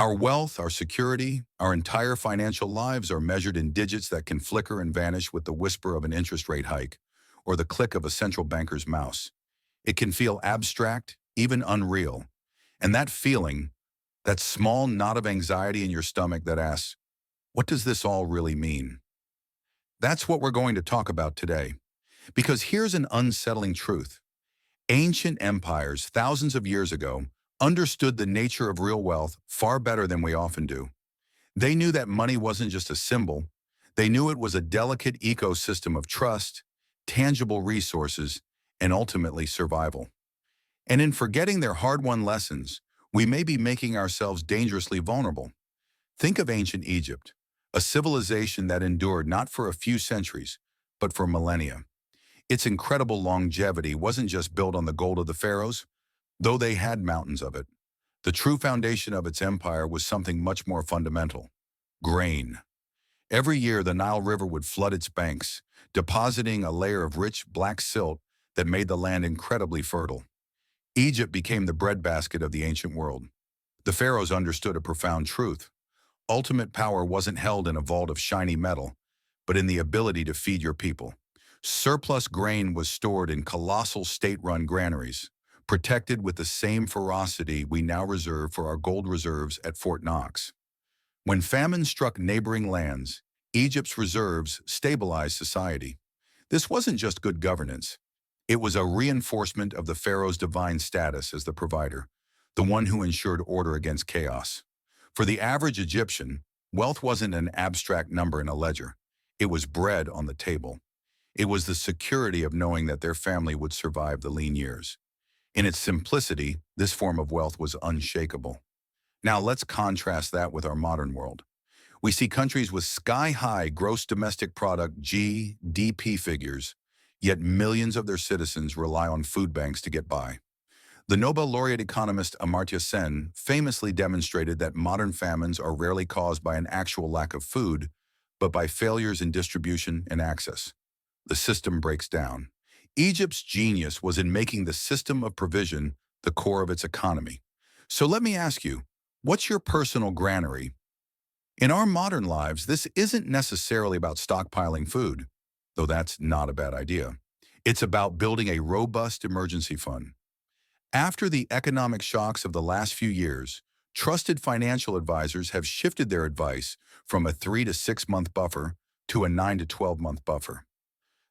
Our wealth, our security, our entire financial lives are measured in digits that can flicker and vanish with the whisper of an interest rate hike or the click of a central banker's mouse. It can feel abstract, even unreal. And that feeling, that small knot of anxiety in your stomach that asks, what does this all really mean? That's what we're going to talk about today. Because here's an unsettling truth. Ancient empires, thousands of years ago, understood the nature of real wealth far better than we often do. They knew that money wasn't just a symbol. They knew it was a delicate ecosystem of trust, tangible resources, and ultimately survival. And in forgetting their hard-won lessons, we may be making ourselves dangerously vulnerable. Think of ancient Egypt, a civilization that endured not for a few centuries, but for millennia. Its incredible longevity wasn't just built on the gold of the pharaohs, though they had mountains of it. The true foundation of its empire was something much more fundamental: grain. Every year, the Nile River would flood its banks, depositing a layer of rich black silt that made the land incredibly fertile. Egypt became the breadbasket of the ancient world. The pharaohs understood a profound truth. Ultimate power wasn't held in a vault of shiny metal, but in the ability to feed your people. Surplus grain was stored in colossal state-run granaries, protected with the same ferocity we now reserve for our gold reserves at Fort Knox. When famine struck neighboring lands, Egypt's reserves stabilized society. This wasn't just good governance. It was a reinforcement of the pharaoh's divine status as the provider, the one who ensured order against chaos. For the average Egyptian, wealth wasn't an abstract number in a ledger. It was bread on the table. It was the security of knowing that their family would survive the lean years. In its simplicity, this form of wealth was unshakable. Now let's contrast that with our modern world. We see countries with sky-high gross domestic product (GDP) figures, yet millions of their citizens rely on food banks to get by. The Nobel laureate economist Amartya Sen famously demonstrated that modern famines are rarely caused by an actual lack of food, but by failures in distribution and access. The system breaks down. Egypt's genius was in making the system of provision the core of its economy. So let me ask you, what's your personal granary? In our modern lives, this isn't necessarily about stockpiling food, though that's not a bad idea. It's about building a robust emergency fund. After the economic shocks of the last few years, trusted financial advisors have shifted their advice from a 3 to 6 month buffer to a 9 to 12 month buffer.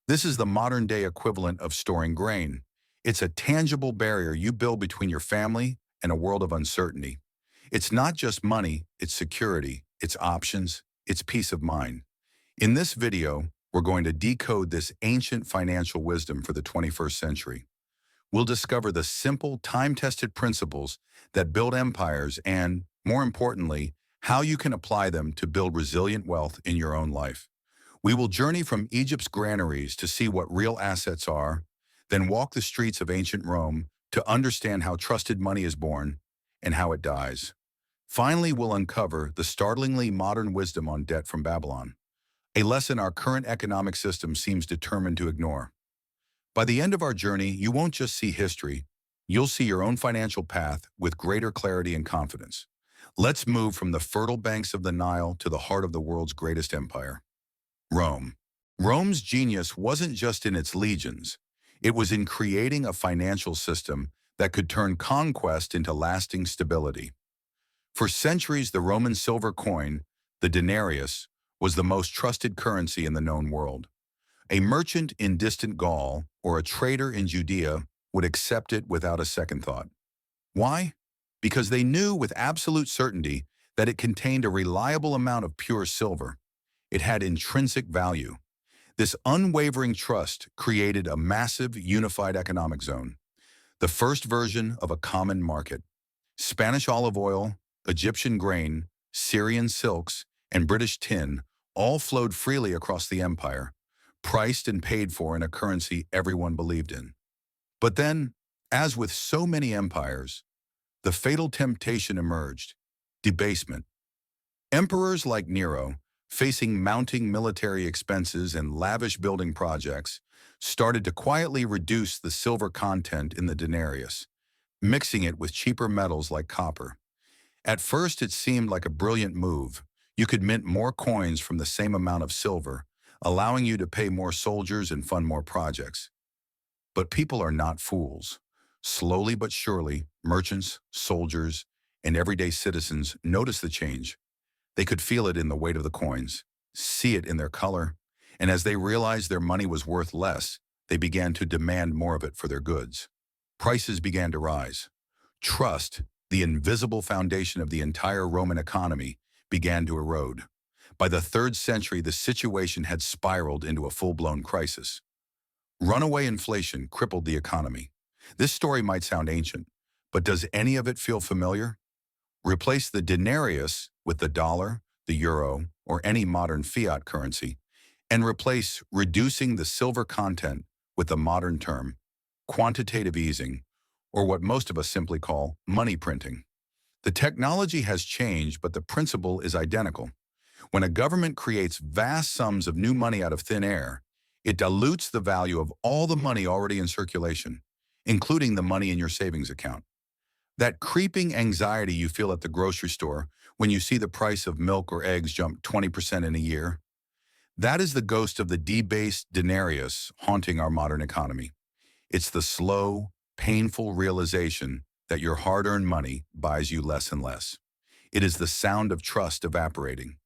This is the modern-day equivalent of storing grain. It's a tangible barrier you build between your family and a world of uncertainty. It's not just money, it's security, it's options, it's peace of mind. In this video, we're going to decode this ancient financial wisdom for the 21st century. We'll discover the simple, time-tested principles that build empires and, more importantly, how you can apply them to build resilient wealth in your own life. We will journey from Egypt's granaries to see what real assets are, then walk the streets of ancient Rome to understand how trusted money is born and how it dies. Finally, we'll uncover the startlingly modern wisdom on debt from Babylon, a lesson our current economic system seems determined to ignore. By the end of our journey, you won't just see history, you'll see your own financial path with greater clarity and confidence. Let's move from the fertile banks of the Nile to the heart of the world's greatest empire, Rome. Rome's genius wasn't just in its legions. It was in creating a financial system that could turn conquest into lasting stability. For centuries, the Roman silver coin, the denarius, was the most trusted currency in the known world. A merchant in distant Gaul or a trader in Judea would accept it without a second thought. Why? Because they knew with absolute certainty that it contained a reliable amount of pure silver. It had intrinsic value. This unwavering trust created a massive, unified economic zone, the first version of a common market. Spanish olive oil, Egyptian grain, Syrian silks, and British tin all flowed freely across the empire, priced and paid for in a currency everyone believed in. But then, as with so many empires, the fatal temptation emerged: debasement. Emperors like Nero, facing mounting military expenses and lavish building projects, started to quietly reduce the silver content in the denarius, mixing it with cheaper metals like copper. At first, it seemed like a brilliant move. You could mint more coins from the same amount of silver, allowing you to pay more soldiers and fund more projects. But people are not fools. Slowly but surely, merchants, soldiers, and everyday citizens noticed the change. They could feel it in the weight of the coins, see it in their color, and as they realized their money was worth less, they began to demand more of it for their goods. Prices began to rise. Trust, the invisible foundation of the entire Roman economy, began to erode. By the 3rd century, the situation had spiraled into a full-blown crisis. Runaway inflation crippled the economy. This story might sound ancient, but does any of it feel familiar? Replace the denarius with the dollar, the euro, or any modern fiat currency, and replace reducing the silver content with the modern term, quantitative easing, or what most of us simply call money printing. The technology has changed, but the principle is identical. When a government creates vast sums of new money out of thin air, it dilutes the value of all the money already in circulation, including the money in your savings account. That creeping anxiety you feel at the grocery store when you see the price of milk or eggs jump 20% in a year, that is the ghost of the debased denarius haunting our modern economy. It's the slow, painful realization that your hard-earned money buys you less and less. It is the sound of trust evaporating.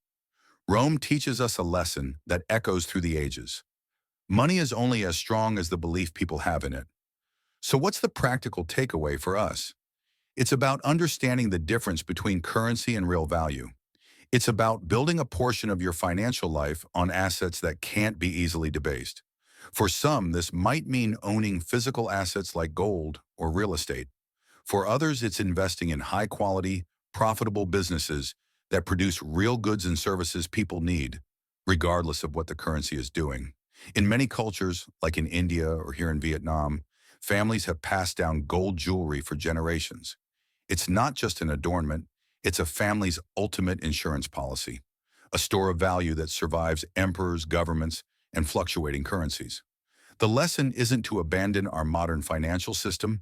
Rome teaches us a lesson that echoes through the ages. Money is only as strong as the belief people have in it. So what's the practical takeaway for us? It's about understanding the difference between currency and real value. It's about building a portion of your financial life on assets that can't be easily debased. For some, this might mean owning physical assets like gold or real estate. For others, it's investing in high-quality, profitable businesses that produce real goods and services people need, regardless of what the currency is doing. In many cultures, like in India or here in Vietnam, families have passed down gold jewelry for generations. It's not just an adornment, it's a family's ultimate insurance policy, a store of value that survives emperors, governments, and fluctuating currencies. The lesson isn't to abandon our modern financial system,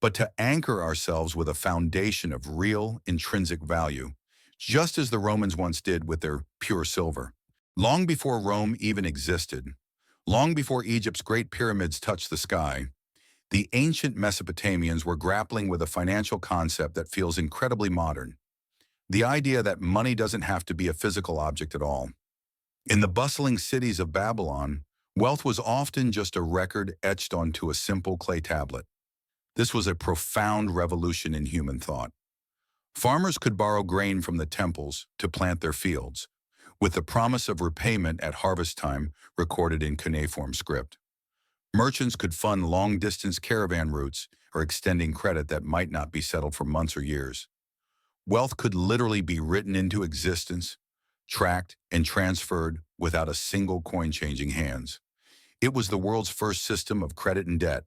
but to anchor ourselves with a foundation of real, intrinsic value, just as the Romans once did with their pure silver. Long before Rome even existed, long before Egypt's great pyramids touched the sky, the ancient Mesopotamians were grappling with a financial concept that feels incredibly modern. The idea that money doesn't have to be a physical object at all. In the bustling cities of Babylon, wealth was often just a record etched onto a simple clay tablet. This was a profound revolution in human thought. Farmers could borrow grain from the temples to plant their fields, with the promise of repayment at harvest time recorded in cuneiform script. Merchants could fund long-distance caravan routes or extending credit that might not be settled for months or years. Wealth could literally be written into existence, tracked, and transferred without a single coin changing hands. It was the world's first system of credit and debt,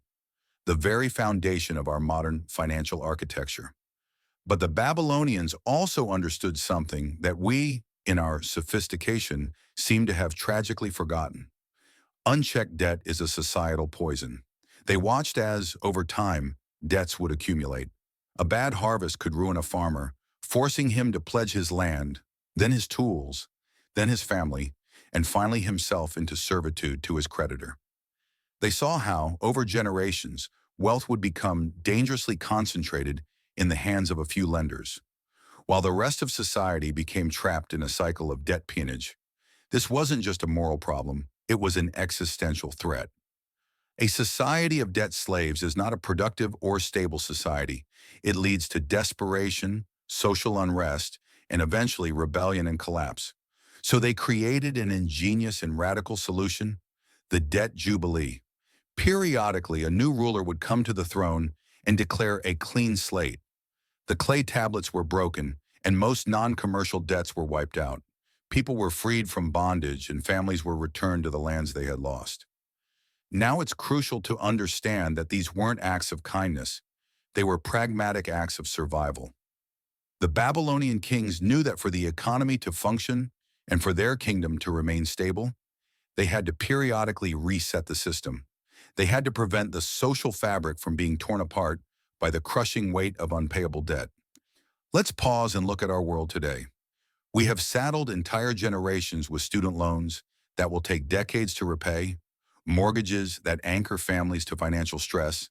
the very foundation of our modern financial architecture. But the Babylonians also understood something that we, in our sophistication, seem to have tragically forgotten. Unchecked debt is a societal poison. They watched as, over time, debts would accumulate. A bad harvest could ruin a farmer, forcing him to pledge his land, then his tools, then his family, and finally himself into servitude to his creditor. They saw how, over generations, wealth would become dangerously concentrated in the hands of a few lenders, while the rest of society became trapped in a cycle of debt peonage. This wasn't just a moral problem, it was an existential threat. A society of debt slaves is not a productive or stable society. It leads to desperation, social unrest, and eventually rebellion and collapse. So they created an ingenious and radical solution, the debt jubilee. Periodically, a new ruler would come to the throne and declare a clean slate. The clay tablets were broken, and most non-commercial debts were wiped out. People were freed from bondage, and families were returned to the lands they had lost. Now it's crucial to understand that these weren't acts of kindness. They were pragmatic acts of survival. The Babylonian kings knew that for the economy to function and for their kingdom to remain stable, they had to periodically reset the system. They had to prevent the social fabric from being torn apart by the crushing weight of unpayable debt. Let's pause and look at our world today. We have saddled entire generations with student loans that will take decades to repay, mortgages that anchor families to financial stress,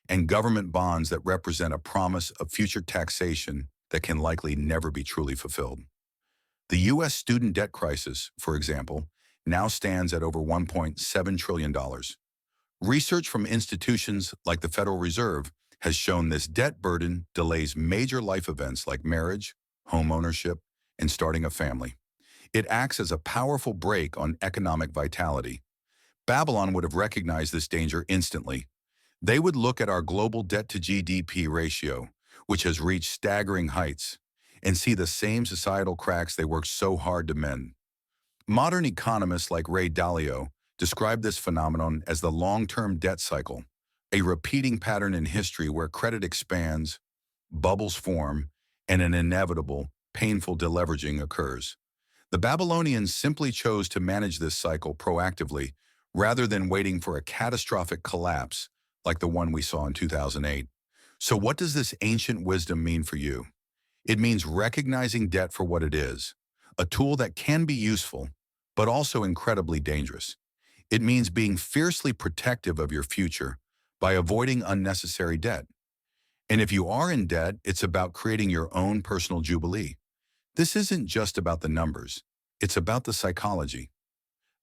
and government bonds that represent a promise of future taxation that can likely never be truly fulfilled. The U.S. student debt crisis, for example, now stands at over $1.7 trillion. Research from institutions like the Federal Reserve has shown this debt burden delays major life events like marriage, home ownership, and starting a family. It acts as a powerful brake on economic vitality. Babylon would have recognized this danger instantly. They would look at our global debt-to-GDP ratio, which has reached staggering heights, and see the same societal cracks they worked so hard to mend. Modern economists like Ray Dalio describe this phenomenon as the long-term debt cycle, a repeating pattern in history where credit expands, bubbles form, and an inevitable, painful deleveraging occurs. The Babylonians simply chose to manage this cycle proactively rather than waiting for a catastrophic collapse like the one we saw in 2008. So what does this ancient wisdom mean for you? It means recognizing debt for what it is, a tool that can be useful, but also incredibly dangerous. It means being fiercely protective of your future by avoiding unnecessary debt. And if you are in debt, it's about creating your own personal jubilee. This isn't just about the numbers, it's about the psychology.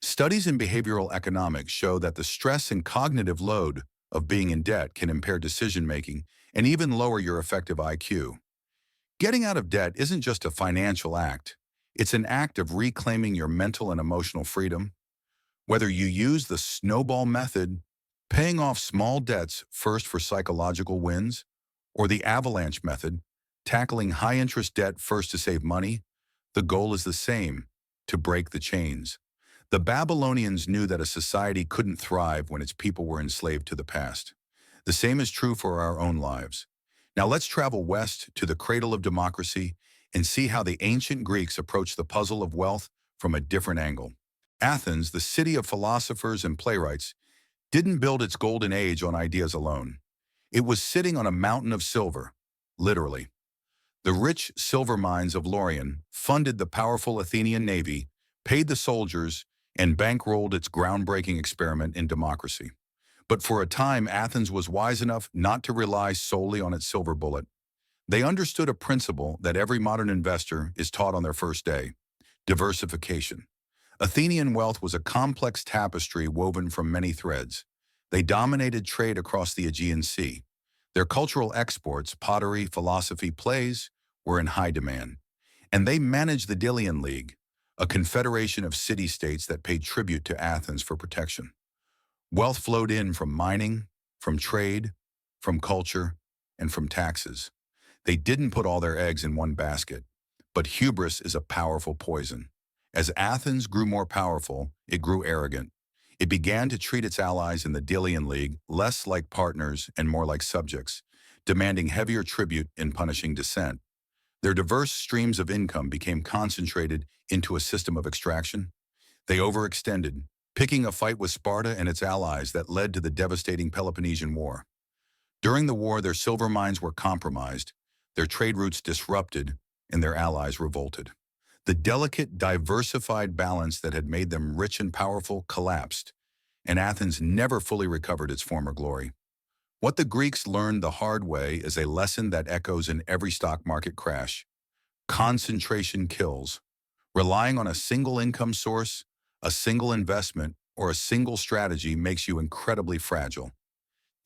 Studies in behavioral economics show that the stress and cognitive load of being in debt can impair decision-making and even lower your effective IQ. Getting out of debt isn't just a financial act, it's an act of reclaiming your mental and emotional freedom. Whether you use the snowball method, paying off small debts first for psychological wins, or the avalanche method, tackling high-interest debt first to save money, the goal is the same: to break the chains. The Babylonians knew that a society couldn't thrive when its people were enslaved to the past. The same is true for our own lives. Now let's travel west to the cradle of democracy and see how the ancient Greeks approached the puzzle of wealth from a different angle. Athens, the city of philosophers and playwrights, didn't build its golden age on ideas alone. It was sitting on a mountain of silver, literally. The rich silver mines of Laurion funded the powerful Athenian navy, paid the soldiers, and bankrolled its groundbreaking experiment in democracy. But for a time, Athens was wise enough not to rely solely on its silver bullet. They understood a principle that every modern investor is taught on their first day: diversification. Athenian wealth was a complex tapestry woven from many threads. They dominated trade across the Aegean Sea. Their cultural exports, pottery, philosophy, plays, were in high demand. And they managed the Delian League, a confederation of city-states that paid tribute to Athens for protection. Wealth flowed in from mining, from trade, from culture, and from taxes. They didn't put all their eggs in one basket, but hubris is a powerful poison. As Athens grew more powerful, it grew arrogant. It began to treat its allies in the Delian League less like partners and more like subjects, demanding heavier tribute in punishing dissent. Their diverse streams of income became concentrated into a system of extraction. They overextended, picking a fight with Sparta and its allies that led to the devastating Peloponnesian War. During the war, their silver mines were compromised, their trade routes disrupted, and their allies revolted. The delicate, diversified balance that had made them rich and powerful collapsed, and Athens never fully recovered its former glory. What the Greeks learned the hard way is a lesson that echoes in every stock market crash. Concentration kills. Relying on a single income source, a single investment, or a single strategy makes you incredibly fragile.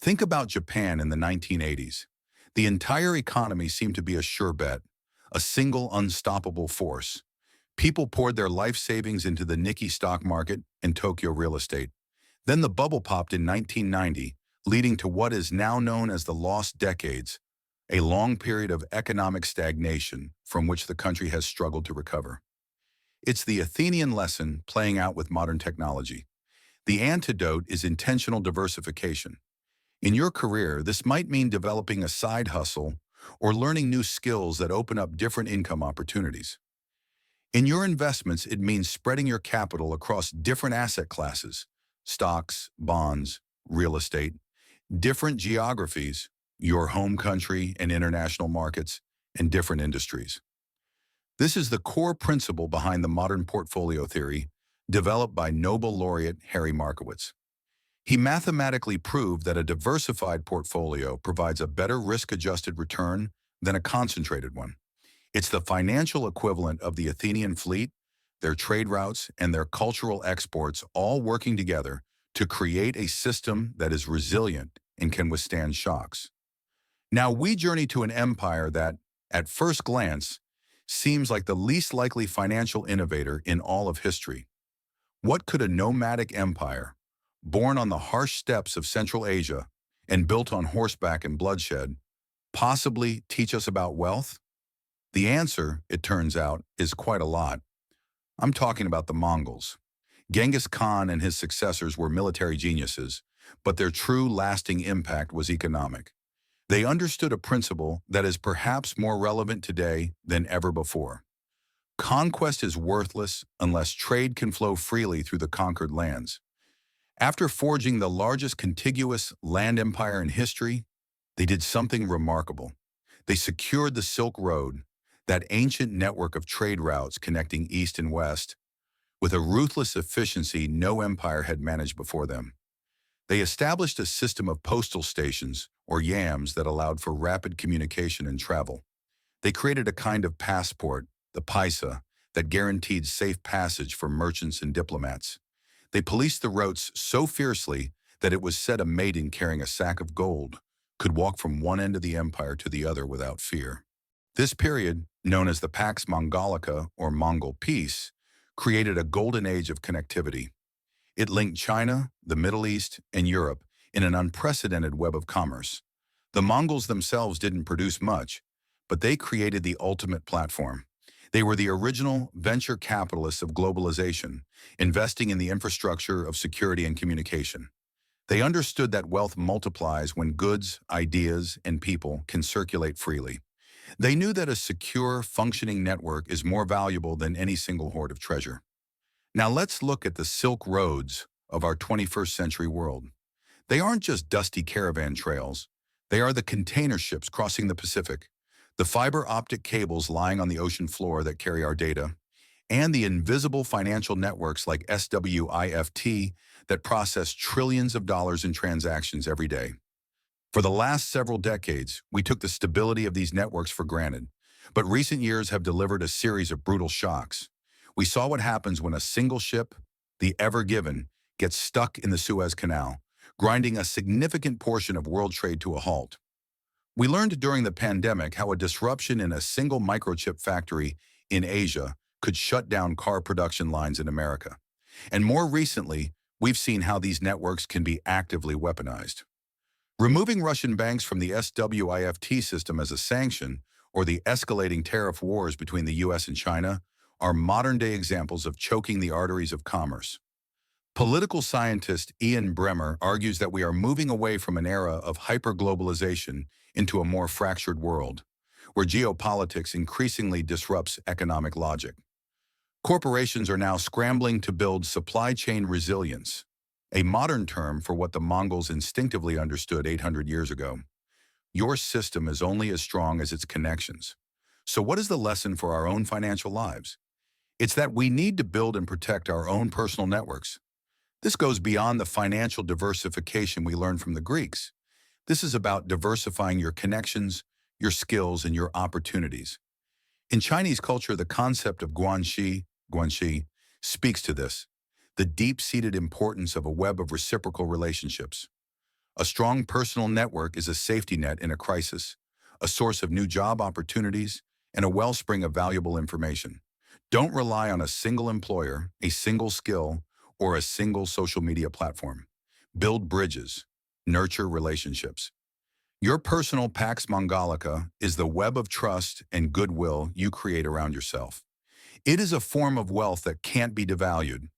Think about Japan in the 1980s. The entire economy seemed to be a sure bet, a single unstoppable force. People poured their life savings into the Nikkei stock market and Tokyo real estate. Then the bubble popped in 1990, leading to what is now known as the lost decades, a long period of economic stagnation from which the country has struggled to recover. It's the Athenian lesson playing out with modern technology. The antidote is intentional diversification. In your career, this might mean developing a side hustle or learning new skills that open up different income opportunities. In your investments, it means spreading your capital across different asset classes: stocks, bonds, real estate, different geographies, your home country and international markets, and different industries. This is the core principle behind the modern portfolio theory developed by Nobel laureate Harry Markowitz. He mathematically proved that a diversified portfolio provides a better risk-adjusted return than a concentrated one. It's the financial equivalent of the Athenian fleet, their trade routes, and their cultural exports all working together to create a system that is resilient and can withstand shocks. Now we journey to an empire that, at first glance, seems like the least likely financial innovator in all of history. What could a nomadic empire, born on the harsh steppes of Central Asia and built on horseback and bloodshed, possibly teach us about wealth? The answer, it turns out, is quite a lot. I'm talking about the Mongols. Genghis Khan and his successors were military geniuses, but their true lasting impact was economic. They understood a principle that is perhaps more relevant today than ever before. Conquest is worthless unless trade can flow freely through the conquered lands. After forging the largest contiguous land empire in history, they did something remarkable. They secured the Silk Road, that ancient network of trade routes connecting East and West, with a ruthless efficiency no empire had managed before them. They established a system of postal stations, or yams, that allowed for rapid communication and travel. They created a kind of passport, the paisa, that guaranteed safe passage for merchants and diplomats. They policed the routes so fiercely that it was said a maiden carrying a sack of gold could walk from one end of the empire to the other without fear. This period, known as the Pax Mongolica or Mongol Peace, created a golden age of connectivity. It linked China, the Middle East, and Europe in an unprecedented web of commerce. The Mongols themselves didn't produce much, but they created the ultimate platform. They were the original venture capitalists of globalization, investing in the infrastructure of security and communication. They understood that wealth multiplies when goods, ideas, and people can circulate freely. They knew that a secure, functioning network is more valuable than any single hoard of treasure. Now let's look at the Silk Roads of our 21st century world. They aren't just dusty caravan trails. They are the container ships crossing the Pacific, the fiber optic cables lying on the ocean floor that carry our data, and the invisible financial networks like SWIFT that process trillions of dollars in transactions every day. For the last several decades, we took the stability of these networks for granted, but recent years have delivered a series of brutal shocks. We saw what happens when a single ship, the Ever Given, gets stuck in the Suez Canal, grinding a significant portion of world trade to a halt. We learned during the pandemic how a disruption in a single microchip factory in Asia could shut down car production lines in America. And more recently, we've seen how these networks can be actively weaponized. Removing Russian banks from the SWIFT system as a sanction, or the escalating tariff wars between the US and China, are modern-day examples of choking the arteries of commerce. Political scientist Ian Bremmer argues that we are moving away from an era of hyperglobalization into a more fractured world, where geopolitics increasingly disrupts economic logic. Corporations are now scrambling to build supply chain resilience, a modern term for what the Mongols instinctively understood 800 years ago. Your system is only as strong as its connections. So what is the lesson for our own financial lives? It's that we need to build and protect our own personal networks. This goes beyond the financial diversification we learned from the Greeks. This is about diversifying your connections, your skills, and your opportunities. In Chinese culture, the concept of guanxi, speaks to this, the deep-seated importance of a web of reciprocal relationships. A strong personal network is a safety net in a crisis, a source of new job opportunities, and a wellspring of valuable information. Don't rely on a single employer, a single skill, or a single social media platform. Build bridges, nurture relationships. Your personal Pax Mongolica is the web of trust and goodwill you create around yourself. It is a form of wealth that can't be devalued.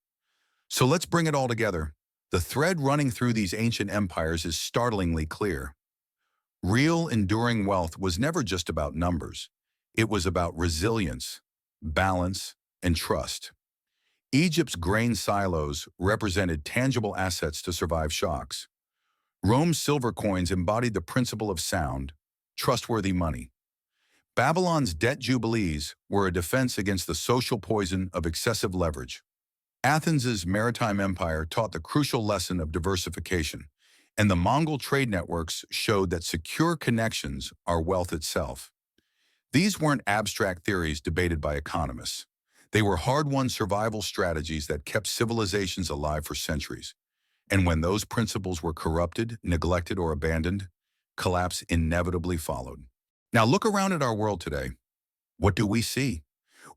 So let's bring it all together. The thread running through these ancient empires is startlingly clear. Real, enduring wealth was never just about numbers. It was about resilience, balance, and trust. Egypt's grain silos represented tangible assets to survive shocks. Rome's silver coins embodied the principle of sound, trustworthy money. Babylon's debt jubilees were a defense against the social poison of excessive leverage. Athens's maritime empire taught the crucial lesson of diversification, and the Mongol trade networks showed that secure connections are wealth itself. These weren't abstract theories debated by economists. They were hard-won survival strategies that kept civilizations alive for centuries. And when those principles were corrupted, neglected, or abandoned, collapse inevitably followed. Now look around at our world today. What do we see?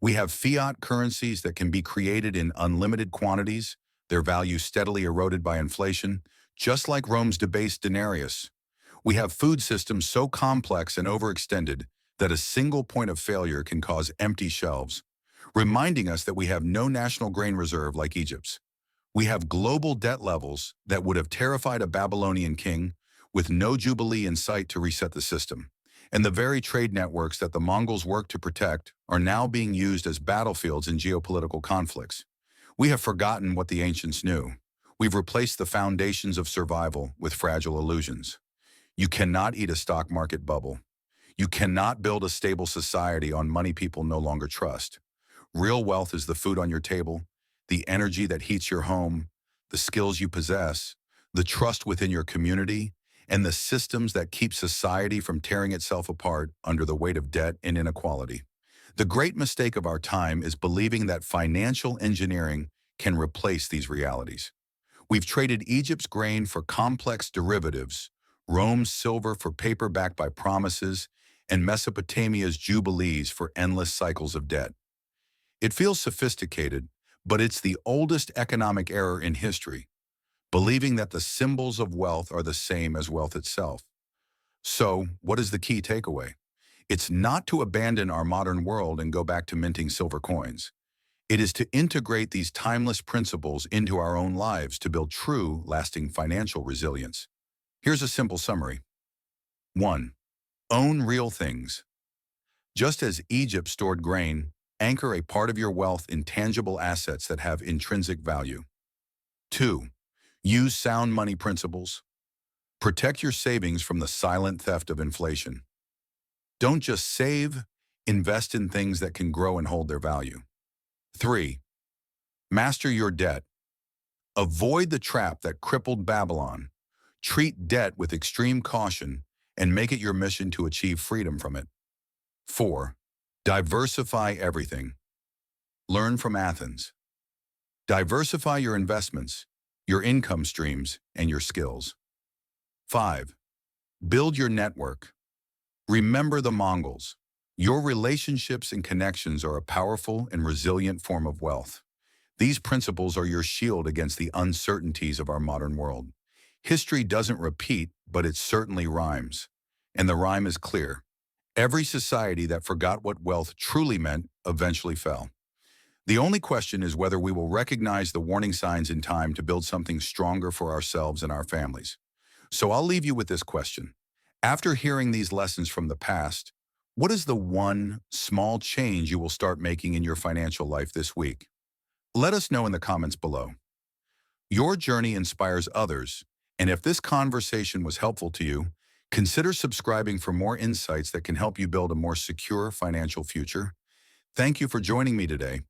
We have fiat currencies that can be created in unlimited quantities, their value steadily eroded by inflation, just like Rome's debased denarius. We have food systems so complex and overextended that a single point of failure can cause empty shelves, reminding us that we have no national grain reserve like Egypt's. We have global debt levels that would have terrified a Babylonian king, with no jubilee in sight to reset the system. And the very trade networks that the Mongols worked to protect are now being used as battlefields in geopolitical conflicts. We have forgotten what the ancients knew. We've replaced the foundations of survival with fragile illusions. You cannot eat a stock market bubble. You cannot build a stable society on money people no longer trust. Real wealth is the food on your table, the energy that heats your home, the skills you possess, the trust within your community, and the systems that keep society from tearing itself apart under the weight of debt and inequality. The great mistake of our time is believing that financial engineering can replace these realities. We've traded Egypt's grain for complex derivatives, Rome's silver for paper backed by promises, and Mesopotamia's jubilees for endless cycles of debt. It feels sophisticated, but it's the oldest economic error in history, believing that the symbols of wealth are the same as wealth itself. So, what is the key takeaway? It's not to abandon our modern world and go back to minting silver coins. It is to integrate these timeless principles into our own lives to build true, lasting financial resilience. Here's a simple summary. 1. Own real things. Just as Egypt stored grain, anchor a part of your wealth in tangible assets that have intrinsic value. 2. Use sound money principles. Protect your savings from the silent theft of inflation. Don't just save, invest in things that can grow and hold their value. 3. Master your debt. Avoid the trap that crippled Babylon. Treat debt with extreme caution and make it your mission to achieve freedom from it. 4. Diversify everything. Learn from Athens. Diversify your investments, your income streams, and your skills. 5. Build your network. Remember the Mongols. Your relationships and connections are a powerful and resilient form of wealth. These principles are your shield against the uncertainties of our modern world. History doesn't repeat, but it certainly rhymes. And the rhyme is clear. Every society that forgot what wealth truly meant eventually fell. The only question is whether we will recognize the warning signs in time to build something stronger for ourselves and our families. So I'll leave you with this question. After hearing these lessons from the past, what is the one small change you will start making in your financial life this week? Let us know in the comments below. Your journey inspires others, and if this conversation was helpful to you, consider subscribing for more insights that can help you build a more secure financial future. Thank you for joining me today.